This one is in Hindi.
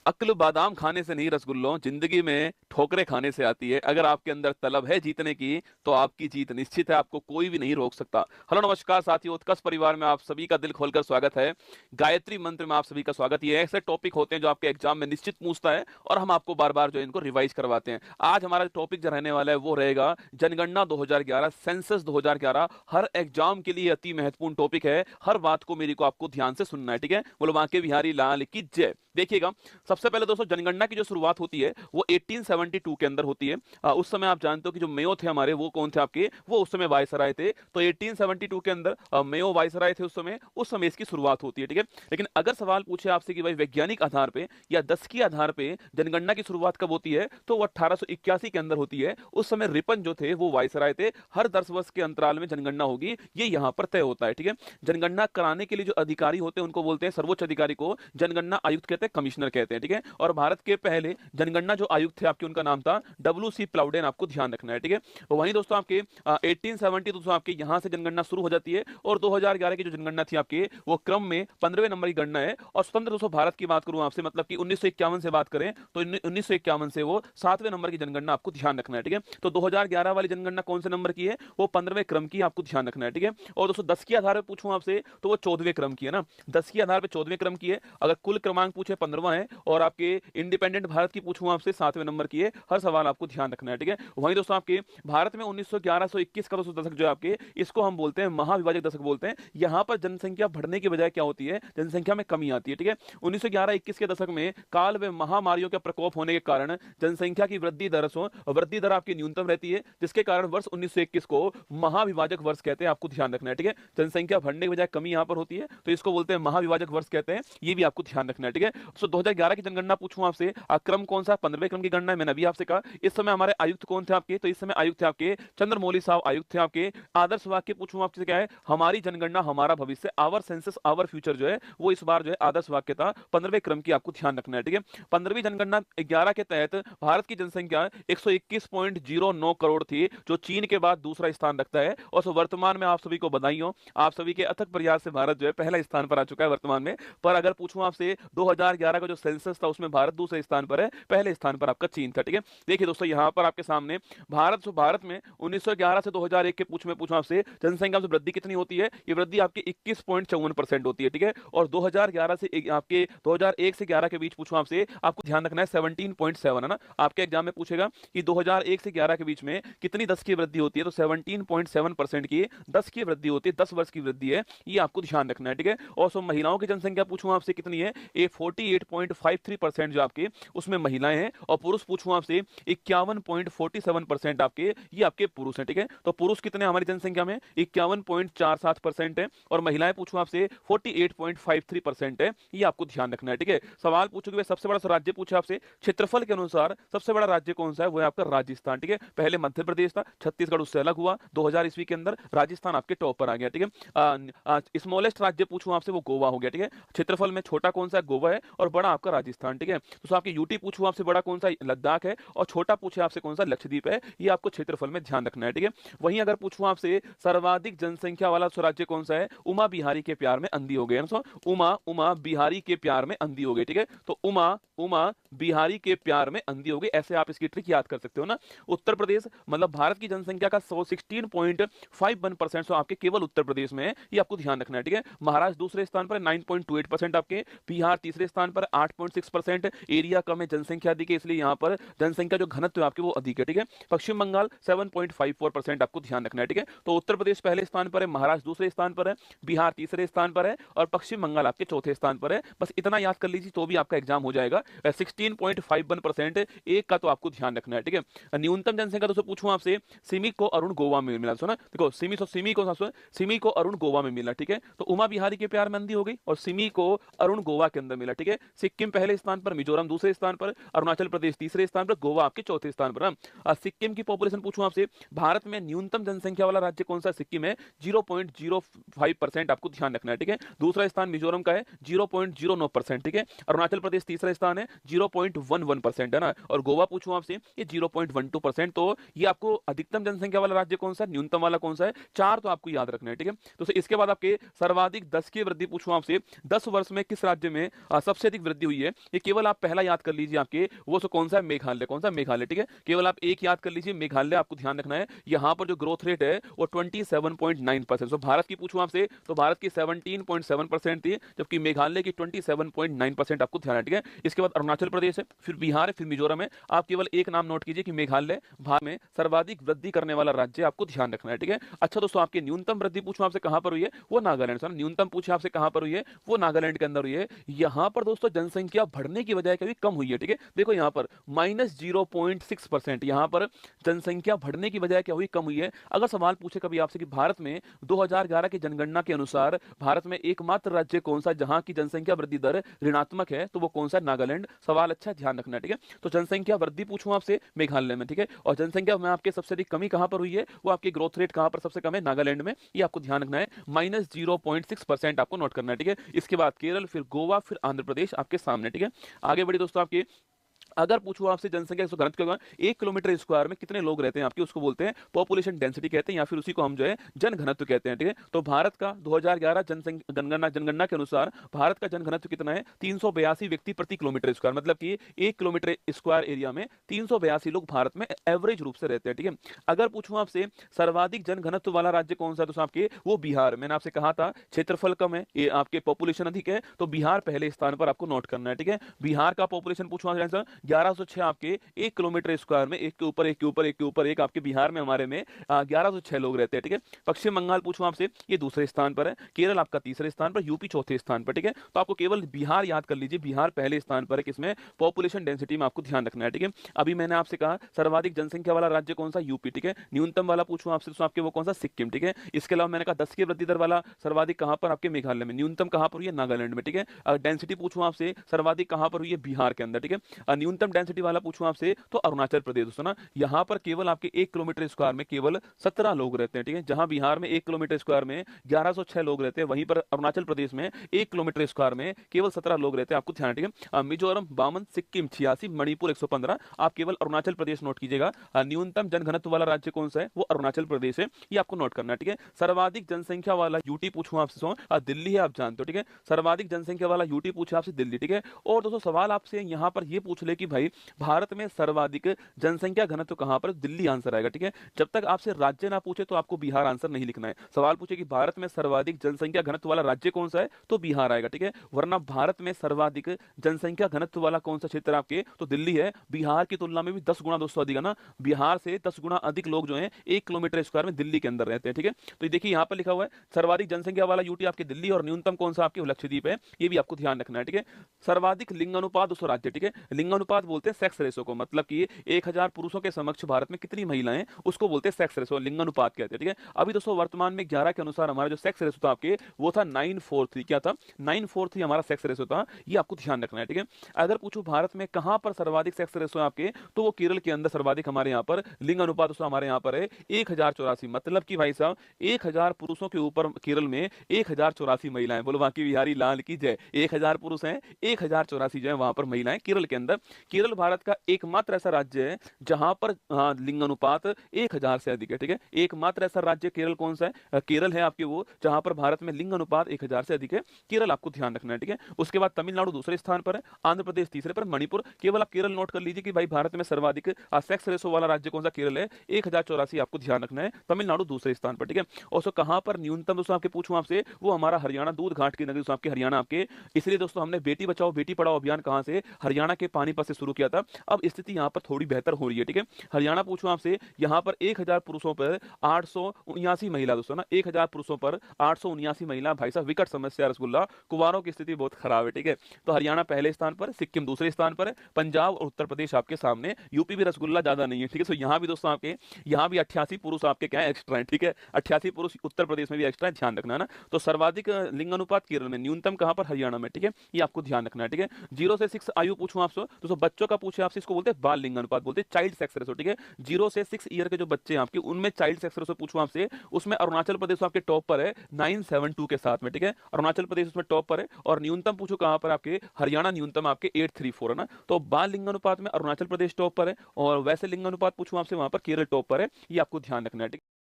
अक्ल बादाम खाने से नहीं रसगुल्लों, जिंदगी में ठोकरें खाने से आती है। अगर आपके अंदर तलब है जीतने की तो आपकी जीत निश्चित है, आपको कोई भी नहीं रोक सकता। हेलो नमस्कार साथियों, उत्कर्ष परिवार में आप सभी का दिल खोलकर स्वागत है। गायत्री मंत्र में आप सभी का स्वागत। ये ऐसे टॉपिक होते हैं जो आपके एग्जाम में निश्चित पूछता है और हम आपको बार बार जो है इनको रिवाइज करवाते हैं। आज हमारा टॉपिक जो रहने वाला है वो रहेगा जनगणना 2011, सेंसस 2011। हर एग्जाम के लिए अति महत्वपूर्ण टॉपिक है, हर बात को मेरी को आपको ध्यान से सुनना है, ठीक है। बोलो बांके बिहारी लाल की जय। देखिएगा, सबसे पहले दोस्तों जनगणना की जो शुरुआत होती है वो 1872 के अंदर होती है। उस समय आप जानते हो कि जो मेयो थे हमारे, वो कौन थे आपके, वो उस समय वायसराय थे। तो 1872 के अंदर मेयो वायसराय थे उस समय इसकी शुरुआत होती है, ठीक है। लेकिन अगर सवाल पूछे आपसे कि भाई वैज्ञानिक आधार पे या दशकीय आधार पे जनगणना की शुरुआत कब होती है, तो वो 1881 के अंदर होती है। उस समय रिपन जो थे वो वायसराय थे। हर 10 वर्ष के अंतराल में जनगणना होगी, ये यहाँ पर तय होता है, ठीक है। जनगणना कराने के लिए जो अधिकारी होते हैं उनको बोलते हैं, सर्वोच्च अधिकारी को जनगणना आयुक्त कहते हैं, कमिश्नर कहते हैं, ठीक है। और भारत के पहले जनगणना जो आयुक्त थे आपके, उनका नाम था WC प्लाउडेन, आपको ध्यान रखना है, ठीक है। वहीं दोस्तों आपके 1870 दोस्तों आपके यहाँ से जनगणना शुरू हो जाती है और 2011 की जो जनगणना थी आपके वो क्रम में 15वें नंबर की गणना है। और स्वतंत्र दोस्तों भारत की बात करूं आपसे, मतलब कि 1951 से बात करें तो 1951 से वो 7वें नंबर की जनगणना, आपको ध्यान रखना है, ठीक है। तो 2011 वाली जनगणना कौन से नंबर की है, वो 15वें क्रम की, आपको ध्यान रखना है, ठीक है। और दोस्तों 10 के आधार पर पूछूं आपसे तो वो 14वें क्रम की है ना, 10 के आधार पर 14वें क्रम की है। अगर कुल क्रमांक पूछे 15वां है और आपके इंडिपेंडेंट भारत की पूछूं आपसे 7वें नंबर की है। हर सवाल आपको ध्यान रखना है, ठीक है। वहीं दोस्तों आपके भारत में 1911-21 का दोस्तों दशक जो है आपके, इसको हम बोलते हैं महाविभाजक दशक बोलते हैं। यहां पर जनसंख्या बढ़ने की बजाय क्या होती है, जनसंख्या में कमी आती है, ठीक है। 1911-21 के दशक में काल व महामारियों का प्रकोप होने के कारण जनसंख्या की वृद्धि दर आपकी न्यूनतम रहती है, जिसके कारण वर्ष 1921 को महाविभाजक वर्ष कहते हैं, आपको ध्यान रखना है, ठीक है। जनसंख्या बढ़ने की बजाय कमी यहां पर होती है तो इसको बोलते हैं महाविभाजक वर्ष कहते हैं, ये भी आपको ध्यान रखना है, ठीक है। सो 2011 की जनगणना पूछूं आपसे, क्रम कौन सा, 15वें क्रम की गणना है। मैंने अभी आपसे कहा इस समय हमारे आयुक्त कौन थे आपके, तो इस समय आयुक्त थे आपके चंद्रमौली साहब आयुक्त थे आपके। आदर्श वाक्य पूछूं आपसे क्या है, हमारी जनगणना हमारा भविष्य, आवर सेंसस आवर फ्यूचर जो है वो इस बार जो है आदर्श वाक्य था 15वें क्रम की, आपको ध्यान रखना है, ठीक है। 15वीं जनगणना 11 के तहत भारत की जनसंख्या 121.09 करोड़ थी, जो चीन के बाद दूसरा स्थान रखता है। और वर्तमान में आप सभी को बधाई हो, आप सभी के अथक प्रयास से भारत जो है पहला स्थान पर आ चुका है वर्तमान में। पर अगर पूछूं आपसे 2011 का जो सेंसस था उसमें भारत दूसरे स्थान पर है, पहले स्थान पर आपका चीन था, ठीक है। देखिए दोस्तों यहां पर आपके सामने भारत में 1911 से 2001 के पूछूं आपसे जनसंख्या में वृद्धि कितनी होती है, ये वृद्धि आपकी 21.54% होती है, ठीक है। और 2011 से आपके 2001 से 11 के बीच पूछूं आपसे, आपको ध्यान रखना है 17.7 है ना। आपके एग्जाम में पूछेगा कि 2001 से 11 के बीच में कितनी 10 की वृद्धि होती है, तो 17.7% की 10 की वृद्धि होती है, 10 वर्ष की वृद्धि है, ये आपको ध्यान रखना है, ठीक है। और सो महिलाओं की जनसंख्या पूछूं आपसे कितनी है, ये 48.53% जो आपके उसमें महिलाएं हैं। और पुरुष पूछूं आपसे 51.47% आपके, ये आपके पुरुष हैं, ठीक है। तो पुरुष कितने हमारी जनसंख्या में, 51.47% है। और महिलाएं पूछूं आपसे 48.53% है, ये आपको ध्यान रखना है, ठीक है। सवाल पूछोगे सबसे बड़ा राज्य पूछा आपसे, क्षेत्रफल के अनुसार सबसे बड़ा राज्य कौन सा है, वो है आपका राजस्थान, ठीक है। पहले मध्य प्रदेश था, छत्तीसगढ़ उससे अलग हुआ, 2000 ईस्वी के अंदर राजस्थान आपके टॉप पर आ गया, ठीक है। स्मॉलेस्ट राज्य पूछूं आपसे, वो गोवा हो गया, ठीक है। क्षेत्रफल में छोटा कौन सा है, गोवा है, और बड़ा आपका राजस्थान, ठीक है। तो आपके यूटी पूछूं आपसे, बड़ा कौन सा लद्दाख है, और छोटा पूछे आपसे कौन सा लक्षद्वीप है, ये आपको क्षेत्रफल में ध्यान रखना है, ठीक है। वहीं अगर पूछूं आपसे सर्वाधिक जनसंख्या वाला राज्य कौन सा है, उमा बिहारी के प्यार में अंधी हो गए, उमा बिहारी के प्यार में अंधी हो गई, ठीक है। तो उमा बिहारी के प्यार में अंधी हो गई, ऐसे आप इसकी ट्रिक याद कर सकते हो ना। उत्तर प्रदेश मतलब भारत की जनसंख्या का 16.51% आपके केवल उत्तर प्रदेश में है, ये आपको ध्यान रखना है, ठीक है। महाराष्ट्र दूसरे स्थान पर 9.28% आपके, बिहार तीसरे स्थान पर 8.6%, एरिया कम है, जनसंख्या अधिक है, इसलिए यहां पर जनसंख्या जो घनत्व है आपके वो अधिक है, ठीक है। पश्चिम बंगाल 7.54%, आपको ध्यान रखना है, ठीक है। तो उत्तर प्रदेश पहले स्थान पर है, महाराष्ट्र दूसरे स्थान पर है, बिहार तीसरे स्थान पर है, और पश्चिम बंगाल आपके चौथे स्थान पर है। बस इतना याद कर लीजिए तो भी आपका एग्जाम हो जाएगा। 16.51% एक का तो आपको ध्यान रखना है, ठीक है। न्यूनतम जनसंख्या दोस्तों पूछूं आपसे, सिमी को अरुण गोवा में मिला, सुना देखो, सिमी को अरुण गोवा में मिला, ठीक है। तो उमा बिहारी के प्यार में अंधी हो गई और सिमी को अरुण गोवा के अंदर मिला, ठीक है। सिक्किम पहले स्थान पर, मिजोरम दूसरे स्थान पर, अरुणाचल प्रदेश तीसरे स्थान पर, गोवा आपके चौथे स्थान पर। सिक्किम की पॉपुलेशन पूछूं आपसे, भारत में न्यूनतम जनसंख्या वाला राज्य कौन सा, सिक्किम है, 0.05%, आपको ध्यान रखना है, ठीक है। दूसरा स्थान मिजोरम का है 0.09%, ठीक है। अरुणाचल प्रदेश तीसरा स्थान है 0.11% है ना। और गोवा पूछूं आपसे, ये 0.12%। तो ये आपको अधिकतम जनसंख्या वाला राज्य कौन सा, न्यूनतम वाला कौन सा है, चार तो आपको याद रखना है, ठीक है। तो इसके बाद आपके सर्वाधिक 10 की वृद्धि पूछूं आपसे, 10 वर्ष में किस राज्य में सबसे सबसे अधिक वृद्धि हुई है, ये केवल आप पहला याद कर लीजिए आपके, वो सो कौन सा है, मेघालय। कौन सा, मेघालय, ठीक है। केवल आप एक याद कर लीजिए, मेघालय आपको ध्यान रखना है। यहाँ पर जो ग्रोथ रेट है वो 27.9%। सो भारत की पूछूं आपसे तो भारत की 17.7% थी, जबकि मेघालय की 27.9% आपको ध्यान है, ठीक है। इसके बाद अरुणाचल प्रदेश है, फिर बिहार है, फिर मिजोरम है। आप केवल एक नाम नोट कीजिए कि मेघालय भारत में सर्वाधिक वृद्धि करने वाला राज्य, आपको ध्यान रखना है, ठीक है। अच्छा दोस्तों, आपकी न्यूनतम वृद्धि पूछूं आपसे कहां पर हुई है, वो नागालैंड से। न्यूनतम पूछे आपसे कहां पर हुई है, वो नागालैंड के अंदर हुई है। यहां पर दोस्तों जनसंख्या बढ़ने की बजाय कभी कम हुई है, ठीक है। देखो यहां पर -0.6%, यहां पर जनसंख्या बढ़ने की बजाय क्या हुई, कम हुई है। अगर सवाल पूछे कभी आपसे कि भारत में 2011 की जनगणना के अनुसार भारत में एकमात्र राज्य कौन सा जहां की जनसंख्या वृद्धि दर ऋणात्मक है, तो वो कौन सा, नागालैंड। सवाल अच्छा है, ध्यान रखना है, ठीक है। तो जनसंख्या वृद्धि पूछूं आपसे, मेघालय में, ठीक है। और जनसंख्या में आपके सबसे अधिक कमी कहां पर हुई है, वो आपकी ग्रोथ रेट कहां पर सबसे कम है, नागालैंड में। ये आपको ध्यान रखना है, -0.6% आपको नोट करना है, ठीक है। इसके बाद केरल, फिर गोवा, फिर आंध्र प्रदेश आपके सामने, ठीक है। आगे बढ़ी दोस्तों, आपके अगर पूछूं आपसे जनसंख्या घनत्व के दौरान 1 किलोमीटर स्क्वायर में कितने लोग रहते हैं आपके, उसको बोलते हैं पॉपुलेशन डेंसिटी कहते हैं, या फिर उसी को हम जो है जन घनत्व कहते हैं, ठीक है। तो भारत का 2011 जनगणना के अनुसार भारत का जन घनत्व कितना है, 382 व्यक्ति प्रति किलोमीटर स्क्वायर। मतलब कि 1 किलोमीटर स्क्वायर एरिया में 382 लोग भारत में एवरेज रूप से रहते हैं, ठीक है। अगर पूछूं आपसे सर्वाधिक जन घनत्व वाला राज्य कौन सा है, तो आपके वो बिहार। मैंने आपसे कहा था क्षेत्रफल कम है, ये आपके पॉपुलेशन अधिक है, तो बिहार पहले स्थान पर आपको नोट करना है, ठीक है। बिहार का पॉपुलेशन पूछूं 1106 आपके 1 किलोमीटर स्क्वायर में, एक के ऊपर एक के ऊपर एक के ऊपर एक आपके बिहार में हमारे में 1106 लोग रहते हैं, ठीक है। पश्चिम बंगाल पूछूं आपसे, ये दूसरे स्थान पर है। केरल आपका तीसरे स्थान पर, यूपी चौथे स्थान पर, ठीक है। तो आपको केवल बिहार याद कर लीजिए, बिहार पहले स्थान पर है, किसमें, पॉपुलेशन डेंसिटी में, आपको ध्यान रखना है, ठीक है। अभी मैंने आपसे कहा सर्वाधिक जनसंख्या वाला राज्य कौन सा, यूपी, ठीक है। न्यूनतम वाला पूछूं आपसे तो आपके वो कौन सा, सिक्किम, ठीक है। इसके अलावा मैंने कहा 10 की वृद्धि दर वाला सर्वाधिक कहां पर, आपके मेघालय में। न्यूनतम कहां पर हुई है, नागालैंड में, ठीक है। डेंसिटी पूछूं आपसे सर्वाधिक कहां पर हुई है, बिहार के अंदर, ठीक है। न्यूनतम डेंसिटी वाला पूछूं आपसे तो अरुणाचल प्रदेश, दोस्तों ना, यहां पर केवल आपके 1 किलोमीटर स्क्वायर में केवल 17 लोग रहते हैं, ठीक है। जहां बिहार में 1 किलोमीटर स्क्वायर में 1106 लोग रहते हैं, वहीं पर अरुणाचल प्रदेश में 1 किलोमीटर स्क्वायर में केवल 17 लोग रहते हैं, आपको ध्यान है, ठीक है। मिजोरम 52, सिक्किम 86, मणिपुर 115। आप केवल अरुणाचल प्रदेश नोट कीजिएगा। न्यूनतम जनघनत्व वाला राज्य कौन सा है, वो अरुणाचल प्रदेश है, ये आपको नोट करना है, ठीक है। सर्वाधिक जनसंख्या वाला यूटी पूछूं आपसे, दिल्ली है, आप जानते हो, ठीक है। सर्वाधिक जनसंख्या वाला यूटी पूछे आपसे, दिल्ली, ठीक है। और दोस्तों सवाल आपसे यहां पर यह पूछ ले कि भाई भारत में सर्वाधिक जनसंख्या घनत्व कहां पर, दिल्ली आंसर आएगा, ठीक है। जब तक आपसे राज्य ना पूछे तो आपको बिहार आंसर नहीं लिखना है। सवाल पूछे कि भारत में सर्वाधिक जनसंख्या घनत्व वाला राज्य कौन सा है, तो बिहार आएगा, ठीक है। वरना भारत में सर्वाधिक जनसंख्या घनत्व वाला कौन सा क्षेत्र आपके, तो दिल्ली है। बिहार की तुलना में भी 10 गुना दोस्तों अधिक है ना, बिहार से 10 गुना अधिक लोग जो है 1 किलोमीटर स्क्वायर में दिल्ली के अंदर रहते हैं, ठीक है। तो देखिए यहां पर लिखा हुआ है सर्वाधिक जनसंख्या वाला यूटी आपके दिल्ली, और न्यूनतम कौन सा आपके लक्षद्वीप है, ये भी आपको ध्यान रखना है, ठीक है। सर्वाधिक लिंग अनुपात दोस्तों राज्य, ठीक है। लिंग अनुपात बोलते हैं सेक्स रेशो को, मतलब कि 1000 पुरुषों के समक्ष भारत में कितनी महिलाएं, उसको बोलते हैं सेक्स रेशो, लिंग अनुपात कहते हैं, ठीक है। अभी दोस्तों वर्तमान में 11 के अनुसार हमारा जो सेक्स रेशो था आपके, वो था 943। क्या था, 943 हमारा सेक्स रेशो था, ये आपको ध्यान रखना है, ठीक है। अगर पूछो भारत में कहां पर सर्वाधिक सेक्स रेशो है आपके, तो वो केरल के अंदर सर्वाधिक हमारे यहाँ पर लिंग अनुपात दोस्तों हमारे यहाँ पर है 1084। मतलब कि भाई साहब 1000 पुरुषों के ऊपर केरल में 1084 महिलाएं। बोलो बाकी बिहारी लाल की जय। 1000 पुरुष हैं, 1084 जो है वहां पर महिलाएं केरल के अंदर। केरल भारत का एकमात्र ऐसा राज्य है जहां पर लिंग अनुपात 1000 से अधिक है, ठीक है। एकमात्र ऐसा राज्य केरल कौन सा है, केरल है आपके वो, जहां पर भारत में लिंग अनुपात 1000 से अधिक है। केरल आपको ध्यान रखना है, ठीक है। उसके बाद तमिलनाडु दूसरे स्थान पर है, आंध्र प्रदेश तीसरे पर, मणिपुर। केवल आप केरल नोट कर लीजिए कि भाई भारत में सर्वाधिक सेक्स रेशो वाला राज्य कौन सा, केरल है, 1084 आपको ध्यान रखना है। तमिलनाडु दूसरे स्थान पर, ठीक है। और सो कहां पर न्यूनतम दोस्तों आपके पूछूं आपसे, वो हमारा हरियाणा, दूध घाट की नगरी दोस्तों आपके हरियाणा आपके। इसलिए दोस्तों हमने बेटी बचाओ बेटी पढ़ाओ अभियान कहां से, हरियाणा के पानीपत से शुरू किया था। अब स्थिति यहां पर थोड़ी बेहतर हो रही है, ठीक है। हरियाणा पूछूं आपसे, यहां पर 1000 पुरुषों पर 879 महिला दोस्तों ना, 1000 पुरुषों पर 879 महिला। भाई साहब विकट समस्या रसगुल्ला, कुंवारों की स्थिति बहुत खराब है, ठीक है। तो हरियाणा पहले स्थान पर, सिक्किम दूसरे स्थान पर है, पंजाब और उत्तर प्रदेश आपके सामने, यूपी भी रसगुल्ला ज्यादा नहीं है, ठीक है। तो यहाँ भी दोस्तों आपके, यहाँ भी 88 पुरुष आपके क्या है, एक्स्ट्रा है, ठीक है। 88 पुरुष उत्तर प्रदेश में भी एक्स्ट्रा है, ध्यान रखना है ना। तो सर्वाधिक लिंग अनुपात केरल में, न्यूनतम कहां पर, हरियाणा में, ठीक है। ये आपको ध्यान रखना है, ठीक है। 0 से 6 आयु पूछूं आपसे, तो बच्चों का पूछे आपसे, इसको बोलते हैं बाल लिंग अनुपात, बोलते हैं चाइल्ड सेक्स रेशो, ठीक है। 0 से 6 ईयर के जो बच्चे हैं आपके, उनमें चाइल्ड सेक्स रेशो पूछूं आपसे, उसमें अरुणाचल प्रदेश आपके टॉप पर है 972 के साथ में, ठीक है। अरुणाचल प्रदेश उसमें टॉप पर है। और न्यूनतम पूछो कहां पर आपके, हरियाणा न्यूनतम आपके 834 है ना। तो बाल लिंग अनुपात में अरुणाचल प्रदेश टॉप पर है, और वैसे लिंग अनुपात पूछूं आपसे वहां पर केरल टॉप पर है, ये आपको ध्यान रखना है, ठीक है।